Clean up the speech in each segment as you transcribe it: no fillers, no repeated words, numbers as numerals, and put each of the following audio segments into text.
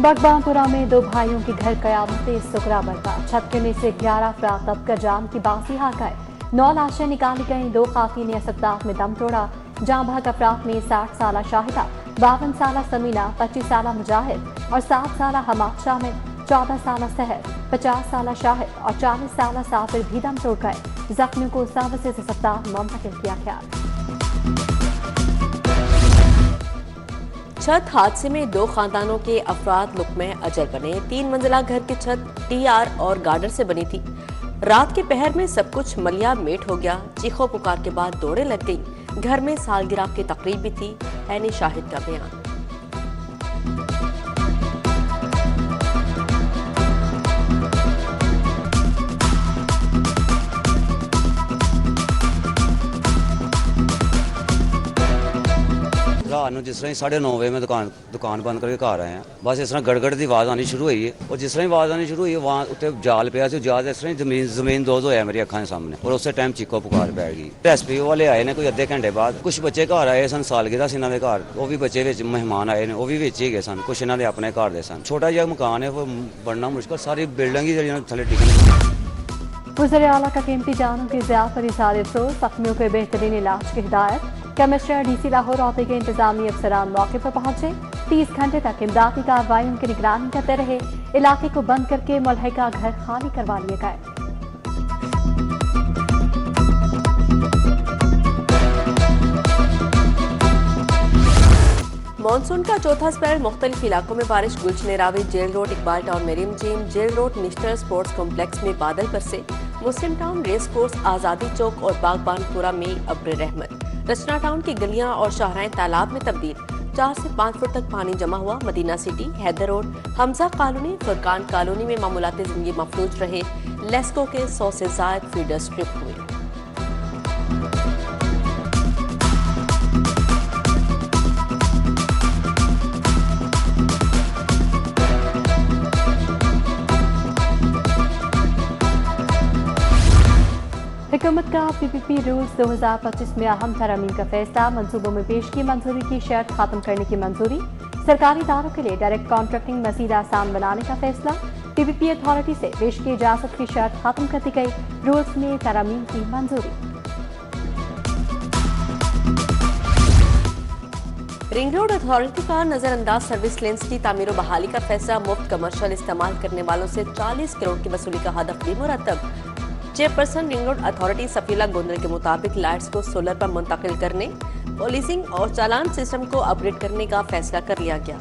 बगबानपुरा में दो भाइयों के घर कयामतें सुकरा बरपा। छत गिरने से 11 अफराद दबकर जान की बाजी हार गए। 9 लाशें निकाली गईं। 2 खातून ने अस्पताल में दम तोड़ा। जाँ बहक अफराद में 60 साला शाहिदा, 52 साला समीना, 25 साला मुजाहिद और 7 साला हमाद शामिल। 14 साला सहर, 50 साला शाहिद और 40 साला साबिर भी दम तोड़ गए। जख्मियों को सर्विसेज अस्पताल मुंतकिल किया गया। छत हादसे में 2 खानदानों के अफराद लुक़्मे अजल बने। 3 मंजिला घर की छत टीआर और गार्डर से बनी थी। रात के पहर में सब कुछ मलिया मेट हो गया। चीखों पुकार के बाद दौड़े लग गई। घर में सालगिरह की तकरीब भी थी। ऐनी शाहिद का बयान। रात जिस तरह 9:30 बजे मैं दुकान बंद करके घर आया। बस इस तरह गड़गड़ की आवाज़ आनी शुरू हुई है और जिस तरह आवाज़ आनी शुरू हुई है वहाँ उत्ते जाल पिया से जाल इस तरह जमीन दोज होया मेरी अखां के सामने और उस टाइम चीखो पुकार बैठ गई। रेस्क्यू वाले आए ने कोई अद्धे घंटे बाद। कुछ बच्चे घर आए सन, सालगिरह सी इन्हां दे घर, वो भी बच्चे विच मेहमान आए ने, वो भी विच ही गए सन। कुछ इन्हां दे अपने घर दे सन। छोटा जिहा मकान है, वो बनना मुश्किल, सारी बिल्डिंग ही जड़ियां थल्ले डिगन। वज़ीर आला का कीमती जानों की ज़िया पर इज़हार अफ़सोस। जख्मियों के बेहतरीन इलाज की हिदायत। कमिश्नर डीसी लाहौर और के इंतजामी अफसरान मौके पर पहुंचे। 30 घंटे तक इमदादी कार्रवाई उनकी निगरानी करते रहे। इलाके को बंद करके मुल्हिका घर खाली करवा लिए गए। मानसून का चौथा स्पेल मुख्तलिफ इलाकों में बारिश। Gulshan Ravi, jail road, Iqbal town, मरीम जीम, jail road, national sports complex में बादल बरसे। मुस्लिम टाउन, रेस कोर्स, आज़ादी चौक और बागबानपुरा में अब्र रहमत। रचना टाउन की गलियां और शाहराएं तालाब में तब्दील। 4 से 5 फुट तक पानी जमा हुआ। Madina City, Haider Road, Hamza Colony, Furqan Colony में मामूलाती जिंदगी मफलूज रहे। लेस्को के 100 से ज़ायद फीडर स्ट्रिप हुए। हुकूमत का पीपीपी रूल्स 2025 में अहम तरमीम का फैसला। मंसूबों में पेश की मंजूरी की शर्त खत्म करने की मंजूरी। सरकारी इदारों के लिए डायरेक्ट कॉन्ट्रैक्टिंग मज़ीद आसान बनाने का फैसला। पीपीपी अथॉरिटी से पेश की इजाजत की शर्त खत्म कर दी गई। रूल्स में तरमीम की मंजूरी। रिंग रोड अथॉरिटी का नजरअंदाज सर्विस लेंस की तामीर और बहाली का फैसला। मुफ्त कमर्शियल इस्तेमाल करने वालों से 40 करोड़ की वसूली का हदफ भी मुरतब। Chairperson ring road authority Safeela Gondal के मुताबिक लाइट्स को सोलर पर मुंतकिल करने, पॉलिसिंग और चालान सिस्टम को अपग्रेड करने का फैसला कर लिया गया।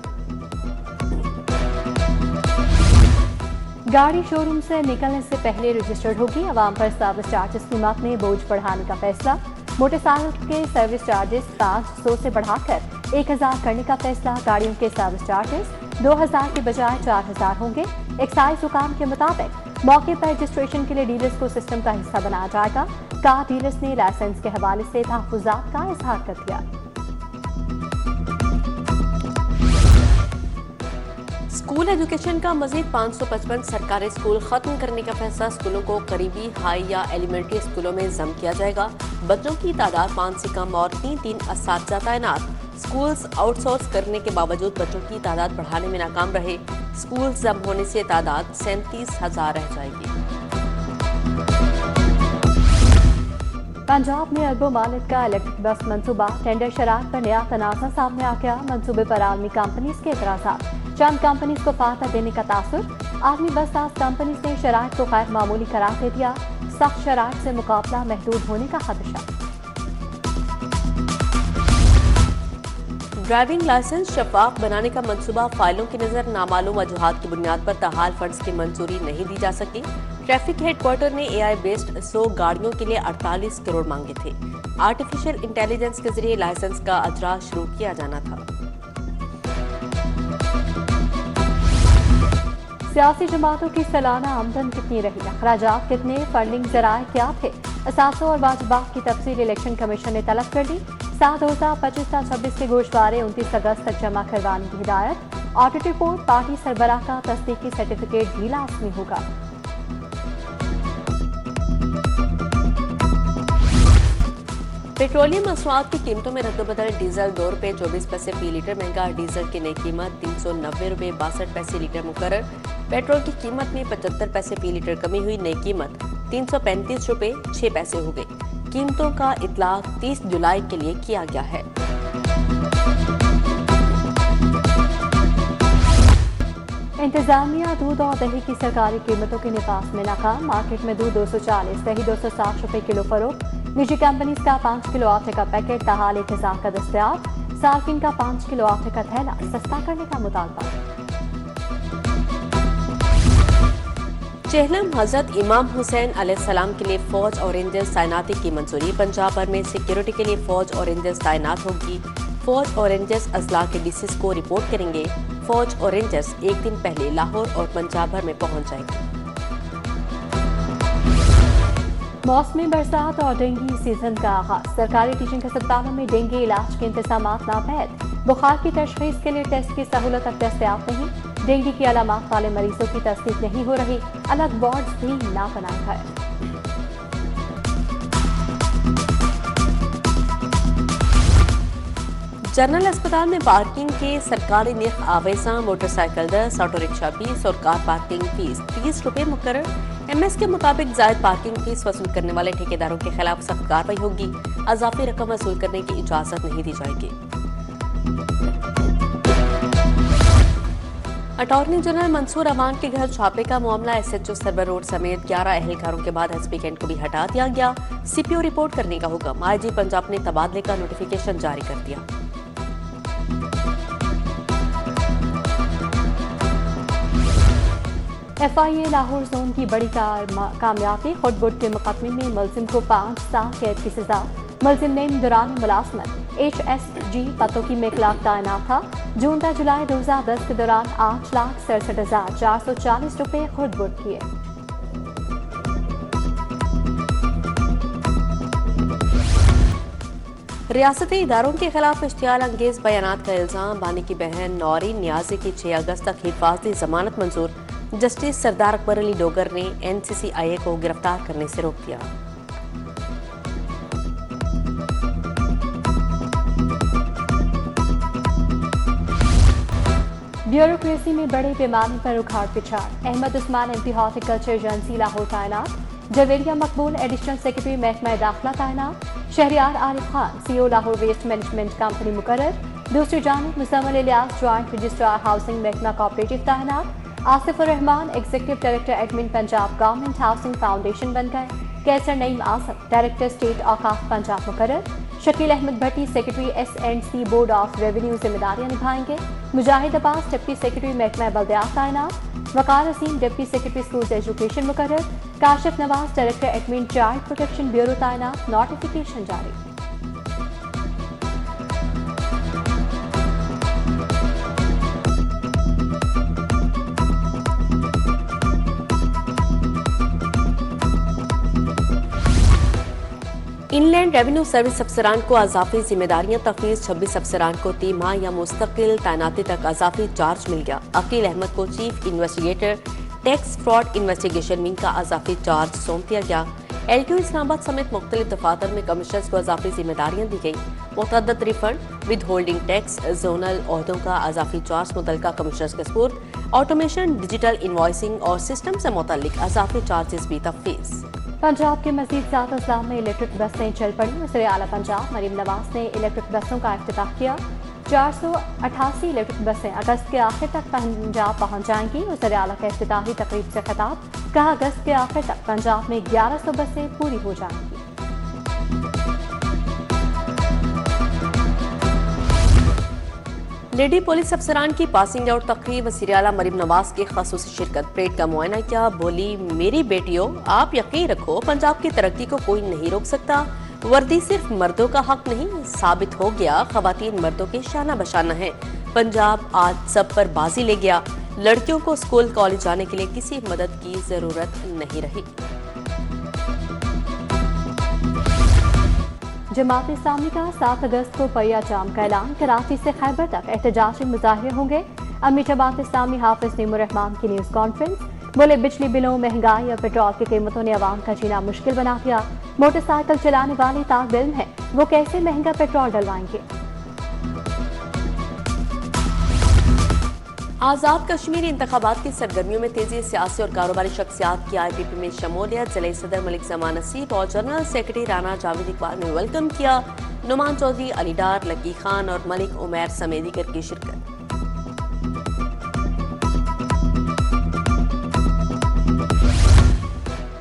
गाड़ी शोरूम से निकलने से पहले रजिस्टर्ड होगी। अवाम पर सर्विस चार्जेस की कीमत में बोझ बढ़ाने का फैसला। मोटरसाइकिल के सर्विस चार्जेस 500 से बढ़ाकर 1000 करने का फैसला। गाड़ियों के सर्विस चार्जेस 2000 के बजाय 4000 होंगे। एक्साइज हुकाम के मुताबिक मौके पर रजिस्ट्रेशन के लिए डीलर्स को सिस्टम का हिस्सा बनाया जाएगा। कार डीलर्स ने लाइसेंस के हवाले से तहफ़्फ़ुज़ात का इज़हार कर दिया। स्कूल एजुकेशन का मजीद 555 सरकारी स्कूल खत्म करने का फैसला। स्कूलों को करीबी हाई या एलिमेंट्री स्कूलों में जम किया जाएगा। बच्चों की तादाद 5 से कम और 3 असातिज़ा तैनात। स्कूल्स आउटसोर्स करने के बावजूद बच्चों की तादाद बढ़ाने में नाकाम रहे। स्कूल जम होने से तादाद 37,000 रह जाएगी। पंजाब में अरबों मालिक का इलेक्ट्रिक बस मंसूबा। टेंडर शरात पर नया तनाज़ा सामने आ गया। मंसूबे पर आलमी कंपनीज के एतराज़ात। चंद कंपनीज को फायदा देने का तासुर। आलमी बस साज कंपनीज ने शराइत को गैर मामूली करार दे दिया। सख्त शराइत से मुकाबला महदूद होने का खदशा। ड्राइविंग लाइसेंस शफाफ बनाने का मंसूबा। फाइलों की नजर नामालूम वजूहात की बुनियाद पर ताहाल फंड्स की मंजूरी नहीं दी जा सकी। ट्रैफिक हेडक्वार्टर ने AI बेस्ड 100 गाड़ियों के लिए 48 करोड़ मांगे थे। आर्टिफिशियल इंटेलिजेंस के जरिए लाइसेंस का अजरा शुरू किया जाना था। सियासी जमातों की सालाना आमदन कितनी रही, अखराजात कितने, फंडिंग जराए क्या थे, असासों और वाजिबात की तफसील इलेक्शन कमीशन ने तलब कर दी। 2025-26 के गोशवारे 29 अगस्त तक जमा करवाने की हिदायत। ऑडिट रिपोर्ट पार्टी सरबराह का तस्दीकी सर्टिफिकेट भी लाजमी होगा। पेट्रोलियम मसनूआत की कीमतों में रद्दबदल। डीजल 2 रुपये 24 पैसे फी लीटर महंगा। डीजल की नई कीमत 390 रुपये 62 पैसे लीटर मुकर्रर। पेट्रोल की कीमत में 75 पैसे फी लीटर कमी हुई। नई कीमत 335 रुपये 6 पैसे हो गई। कीमतों का इतलाक 30 जुलाई के लिए किया गया है। इंतजामिया दूध और दही की सरकारी कीमतों के निफास में नाकाम। मार्केट में दूध 240, दही 260 रुपए किलो फरोख्त। निजी कंपनीज का 5 किलो आटे का पैकेट ताहाल 1000 का दस्तयाब। सार्फिन का 5 किलो आटे का थैला सस्ता करने का मुतालबा। चेहलम हजरत इमाम हुसैन अलैहिस्सलाम के लिए फौज और रेंजर्स तैनाती की मंजूरी। पंजाब भर में सिक्योरिटी के लिए फौज और रेंजर्स तैनात होगी। फौज और रेंजर्स अजला के डीसीज को रिपोर्ट करेंगे। फौज और रेंजर्स एक दिन पहले लाहौर और पंजाब भर में पहुंच जाएंगे। मौसमी बरसात और डेंगू सीजन का आगाज। सरकारी टीचिंग अस्पतालों में डेंगू इलाज के इंतजामात नापैद। बुखार की तशखीस के लिए टेस्ट की सहूलत तक दस्तयाब नहीं। डेंगू की अलामात वाले मरीजों की तस्दीक नहीं हो रही। अलग वार्ड्स भी ना बनाए गए। जनरल अस्पताल में पार्किंग के सरकारी निर्ख आवेजा। मोटरसाइकिल 10, ऑटो रिक्शा 20 और कार पार्किंग फीस 30 रुपये मुकर्रर। एमएस के मुताबिक जायद पार्किंग फीस वसूल करने वाले ठेकेदारों के खिलाफ सख्त कार्रवाई होगी। अजाफी रकम वसूल करने की इजाजत नहीं दी जाएगी। अटॉर्नी जनरल मंसूर अवान के घर छापे का मामला। एसएचओ सरवर रोड समेत 11 अहलकारों के बाद एसपी कैंट को भी हटा दिया गया। सीपीओ रिपोर्ट करने का हुक्म। आईजी पंजाब ने तबादले का नोटिफिकेशन जारी कर दिया। FIA लाहौर जोन की बड़ी कामयाबी। खुदबुद के मुकदमे में मुलजिम को 5 साल कैद की सजा। मुलजिम ने दौरान मुलाजमत HSG पतों में क्लार्क तैनात था। जून से जुलाई 2010 के दौरान 8,67,440 रुपये खुदबुद किए। रियासती इदारों के खिलाफ इश्तियाल अंगेज बयानात का इल्जाम। बानी की बहन नौरीन नियाजी की 6 अगस्त तक हिफाजती जमानत मंजूर। जस्टिस सरदार अकबर अली डोगर ने NCCIA को गिरफ्तार करने से रोक दिया। ब्यूरोक्रेसी में बड़े पैमाने पर उखाड़ पिछाड़। Ahmed Usman MP horticulture agency Lahore तैनात। जवेरिया मकबूल एडिशनल सेक्रेटरी महकमा दाखिला तैनात। Shahryar Arif Khan CO Lahore waste management company मुकर्रर। दूसरी जानिब Muzammil Ilyas joint registrar housing महकमा कोऑपरेटिव तैनात। Asifur Rehman executive director admin Punjab government housing foundation बन गए। कैसर नईम आसफ डायरेक्टर स्टेट औकाफ पंजाब मुकर्रर। Shakeel Ahmed Bhatti secretary S&C board of revenue जिम्मेदारियां निभाएंगे। मुजाहिद अब्बास डिप्टी सेक्रेटरी महकमा बल्दियात तैनात। वकार असीम डिप्टी सेक्रेटरी स्कूल एजुकेशन मुकर्रर। Kashif Nawaz director admin child protection bureau तैनात। नोटिफिकेशन जारी। इनलैंड रेवेन्यू सर्विस अफसरान को अजाफी जिम्मेदारियां तफवीज। 26 अफसरान को 3 माह या मुस्तकिल तैनाती तक अजाफी चार्ज मिल गया। अकील अहमद को chief investigator tax fraud investigation wing का अजाफी चार्ज सौंप दिया गया। LTO इस्लामाबाद समेत मुख्तलिफ दफातर में कमिश्नर्स को अजाफी जिम्मेदारियां दी गई। मुतअद्दिद refund with holding tax zonal ओहदों का अजाफी चार्ज मुतल्लिका कमिश्नर्स के सुपुर्द। ऑटोमेशन डिजिटल इनवॉइसिंग और सिस्टम से मुतल्लिक अजाफी चार्जेस भी तफवीज। पंजाब के मजीद ज़्यादा अजला में इलेक्ट्रिक बसें चल पड़ी। वज़ीर आला पंजाब मरीम नवाज ने इलेक्ट्रिक बसों का इफ्तिताह किया। 488 इलेक्ट्रिक बसें अगस्त के आखिर तक पंजाब पहुंच जाएंगी। वज़ीर आला का इफ्तिताही तकरीब से खिताब। कहा अगस्त के आखिर तक पंजाब में 1100 बसें पूरी हो जाएंगी। लेडी पुलिस अफसरान की पासिंग आउट तकरीब। वज़ीर आला मरीम नवाज की ख़ासूसी शिरकत। परेड का मुआयना किया। बोली, मेरी बेटियों, आप यकीन रखो पंजाब की तरक्की को कोई नहीं रोक सकता। वर्दी सिर्फ मर्दों का हक नहीं, साबित हो गया ख़वातीन मर्दों के शाना बशाना है। पंजाब आज सब पर बाजी ले गया। लड़कियों को स्कूल कॉलेज जाने के लिए किसी मदद की जरूरत नहीं रही। जमात इस्लामी का 7 अगस्त को पहिया जाम का ऐलान। कराची से खैबर तक एहतजाजी मुजाहरे होंगे। अमीर जमात इस्लामी हाफिज नईमुर रहमान की न्यूज़ कॉन्फ्रेंस। बोले बिजली बिलों, महंगाई और पेट्रोल की कीमतों ने आवाम का जीना मुश्किल बना दिया। मोटरसाइकिल चलाने वाले तालब इल्म हैं, वो कैसे महंगा पेट्रोल डलवाएंगे। आज़ाद कश्मीर इंतखाबात की सरगर्मियों में तेजी, सियासी और कारोबारी शख्सियात की IPP में शमूलियत। जिले सदर मलिक जमान नसीब और जनरल सेक्रेटरी राना जावेद इकबाल ने वेलकम किया। नुमान चौधरी, अली डार, लकी खान और मलिक उमैर समेत दीगर की शिरकत।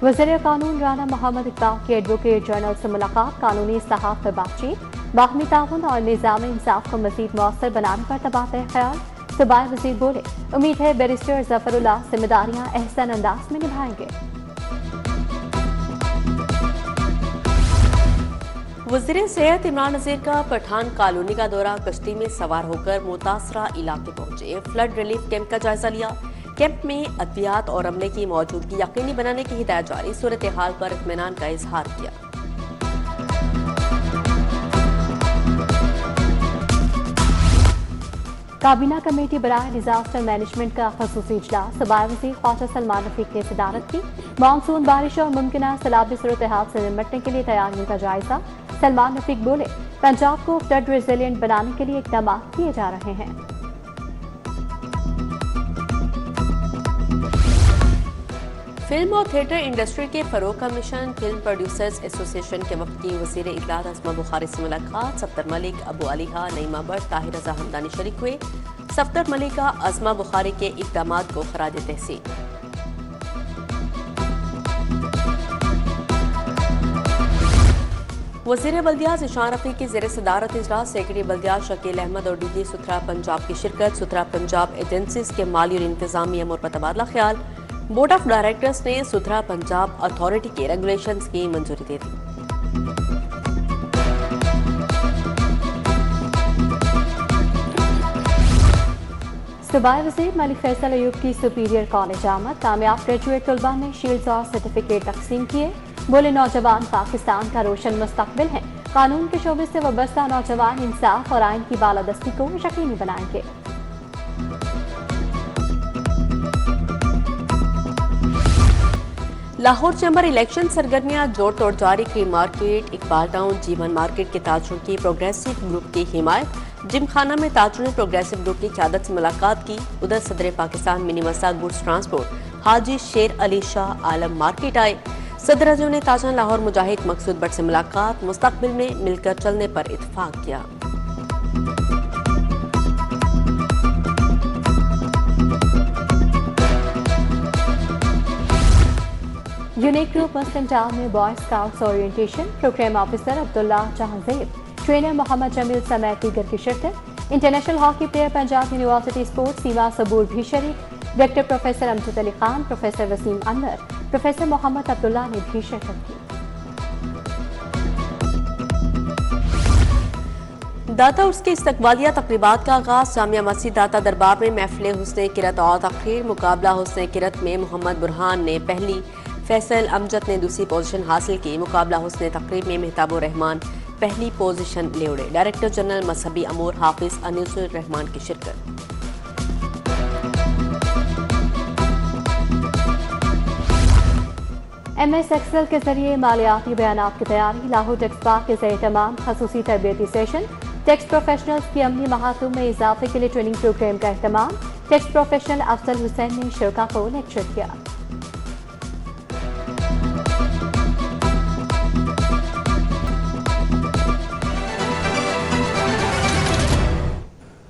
वज़ीर कानून राना मोहम्मद इकबाल की एडवोकेट जनरल से मुलाकात, कानूनी इस्लाहात पर बातचीत, बाहमी ताउन और निज़ाम इंसाफ को मज़ीद मौसर बनाने पर तबादला ख्याल। सूबाई वज़ीर बोले, उम्मीद है बैरिस्टर ज़फ़रुल्लाह जिम्मेदारियां एहसन अंदाज में निभाएंगे। वज़ीर सेहत इमरान नज़ीर का पठान कॉलोनी का दौरा, कश्ती में सवार होकर मुतासरा इलाके पहुंचे, फ्लड रिलीफ कैंप का जायजा लिया। कैंप में अद्वियात और अमले की मौजूदगी यकीनी बनाने की हिदायत जारी, सूरत हाल पर इत्मीनान का इजहार किया। काबीना कमेटी बराए डिजास्टर मैनेजमेंट का खसूसी इजलास, सूबाई वज़ीर ख्वाजा सलमान रफीक ने सदारत की। मानसून बारिश और मुमकिन सैलाबी सूरत हाल से निपटने के लिए तैयारियों का जायजा। सलमान रफीक बोले, पंजाब को फ्लड रेजिलिएंट बनाने के लिए इक़दाम किए जा रहे हैं। फिल्म और थिएटर इंडस्ट्री के फरोग का मिशन, फिल्म प्रोड्यूसर्स एसोसिएशन के वक्त की वज़ीर इत्तलात अस्मा बुखारी से मुलाकात। सफ्दर मलिक, अबू अलीहा, नईमा भट्ट, ताहिर रज़ा हमदानी शरीक हुए। सफ्दर मलिक का अस्मा बुखारी के इक़दामात को खराज तहसीन। वज़ीर बल्दिया ज़िशान रफ़ीक की ज़ेर सदारत इजलास, सेक्रेटरी बल्दिया शकील अहमद और DG सुथरा पंजाब की शिरकत। सुथरा पंजाब एजेंसीज के माली और इंतजामी अमूर पर तबादला ख्याल। बोर्ड ऑफ डायरेक्टर्स ने सुथरा पंजाब अथॉरिटी के रेगुलेशंस की मंजूरी दे दी। सूबाई वज़ीर मलिक फैसल अयूब की सुपीरियर कॉलेज आमद, कामयाब ग्रेजुएट तलबा ने शील्ड्स और सर्टिफिकेट तकसीम किए। बोले, नौजवान पाकिस्तान का रोशन मुस्तकबिल है। कानून के शोबे से वाबस्ता नौजवान इंसाफ और आइन की बालादस्ती को यकीनी बनाएंगे। लाहौर चैम्बर इलेक्शन सरगर्मियां जोड़ तोड़ जारी। क्रीम मार्केट, इकबाल टाउन, जीवन मार्केट के ताजुर की प्रोग्रेसिव ग्रुप की हिमायत। जिम खाना में ताजुर ने प्रोग्रेसिव ग्रुप की क़यादत से मुलाकात की। उधर सदर पाकिस्तान मिनी मसा गुड्स ट्रांसपोर्ट हाजी शेर अली शाह आलम मार्केट आए। सदर अजम ने ताजन लाहौर मुजाहिद मकसूद भट्ट से मुलाकात, मुस्तकबिल में मिलकर चलने पर इत्तफाक किया। यूनिक ग्रुप मुस्लिम टाउन में boy scouts orientation, programme officer Abdullah Jahanzeb, trainer Mohammad Jamil समेत दीगर की शिरकत। International hockey player Punjab university sports Seema Saboor भी शरीक। Director professor Amjad Ali Khan, professor Waseem Anwar, professor Mohammad Abdullah ने भी शिरकत की। दाता उसके इस्तकबालिया तकरीबात का आगाज, जामिया मस्जिद दाता दरबार में महफिल हुस्न किरत और तकरीर। मुकाबला हुस्न किरत में मोहम्मद बुरहान ने पहली, फैसल अमजद ने दूसरी पोजीशन हासिल की। मुकाबला हुस्न तकरीर में मेहताबुर रहमान पहली पोजीशन ले उड़े। डायरेक्टर जनरल मजहबी अमूर हाफिज अनीसुर रहमान की शिरकत। MS एक्सेल के जरिए मालियाती बयानात की तैयारी। लाहौर टेक्स पार्क के ज़रिए तमाम खसूसी तरबियती सेशन। टैक्स प्रोफेशनल्स की अमली महातों में इजाफे के लिए ट्रेनिंग प्रोग्राम का अहतमाम। टैक्स प्रोफेशनल अफजल हुसैन ने शुरा को लेक्चर किया।